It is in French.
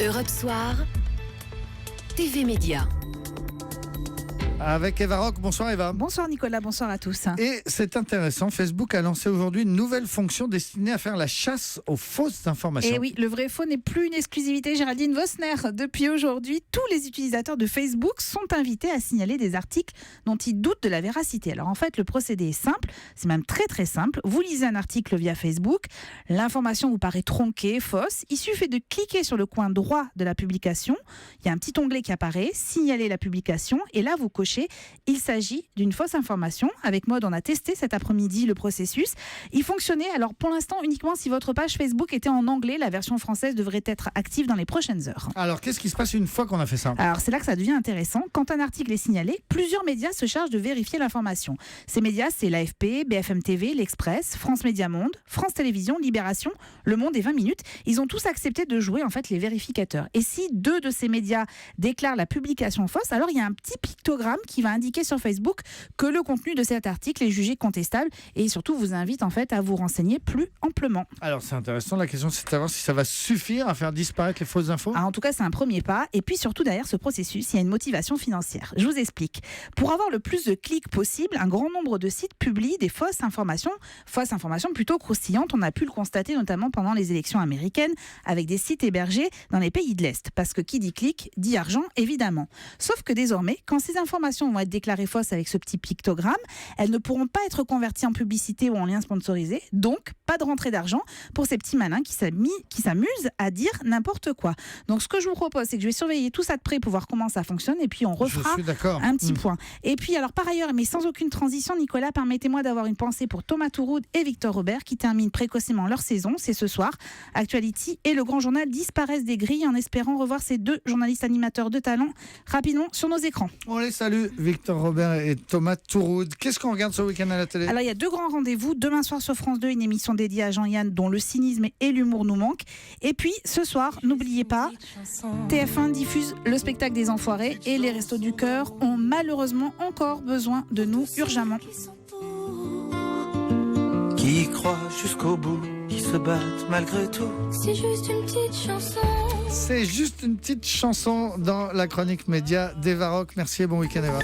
Europe Soir, TV Média. Avec Eva Rock. Bonsoir Eva. Bonsoir Nicolas, bonsoir à tous. Et c'est intéressant, Facebook a lancé aujourd'hui une nouvelle fonction destinée à faire la chasse aux fausses informations. Et oui, le vrai faux n'est plus une exclusivité. Géraldine Vosner, depuis aujourd'hui, tous les utilisateurs de Facebook sont invités à signaler des articles dont ils doutent de la véracité. Alors en fait, le procédé est simple, c'est même très très simple. Vous lisez un article via Facebook, l'information vous paraît tronquée, fausse. Il suffit de cliquer sur le coin droit de la publication. Il y a un petit onglet qui apparaît, signaler la publication, et là vous cochez. Il s'agit d'une fausse information. Avec Mode, on a testé cet après-midi le processus. Il fonctionnait, alors pour l'instant, uniquement si votre page Facebook était en anglais. La version française devrait être active dans les prochaines heures. Alors, qu'est-ce qui se passe une fois qu'on a fait ça ? Alors, c'est là que ça devient intéressant. Quand un article est signalé, plusieurs médias se chargent de vérifier l'information. Ces médias, c'est l'AFP, BFM TV, L'Express, France Média Monde, France Télévisions, Libération, Le Monde et 20 minutes. Ils ont tous accepté de jouer en fait les vérificateurs. Et si deux de ces médias déclarent la publication fausse, alors il y a un petit pictogramme qui va indiquer sur Facebook que le contenu de cet article est jugé contestable et surtout vous invite en fait à vous renseigner plus amplement. Alors c'est intéressant, la question c'est de savoir si ça va suffire à faire disparaître les fausses infos. En tout cas c'est un premier pas, et puis surtout derrière ce processus il y a une motivation financière. Je vous explique. Pour avoir le plus de clics possible, un grand nombre de sites publient des fausses informations plutôt croustillantes. On a pu le constater notamment pendant les élections américaines avec des sites hébergés dans les pays de l'Est, parce que qui dit clic dit argent évidemment. Sauf que désormais, quand ces informations vont être déclarées fausses avec ce petit pictogramme, elles ne pourront pas être converties en publicité ou en lien sponsorisé, donc pas de rentrée d'argent pour ces petits malins qui s'amusent à dire n'importe quoi. Donc ce que je vous propose, c'est que je vais surveiller tout ça de près pour voir comment ça fonctionne, et puis on refera un petit point. Et puis alors par ailleurs, mais sans aucune transition Nicolas, permettez-moi d'avoir une pensée pour Thomas Touroud et Victor Robert qui terminent précocement leur saison. C'est ce soir. Actuality et le Grand Journal disparaissent des grilles en espérant revoir ces deux journalistes animateurs de talent rapidement sur nos écrans. On les salue, Victor Robert et Thomas Touroud. Qu'est-ce qu'on regarde ce week-end à la télé ? Alors il y a deux grands rendez-vous. Demain soir sur France 2, une émission dédiée à Jean-Yann dont le cynisme et l'humour nous manquent. Et puis ce soir, n'oubliez pas, TF1 diffuse le spectacle des Enfoirés et les Restos du Cœur ont malheureusement encore besoin de nous urgemment. Qui croient jusqu'au bout, qui se battent malgré tout. C'est juste une petite chanson. C'est juste une petite chanson dans la chronique média d'Eva Rock. Merci et bon week-end Eva.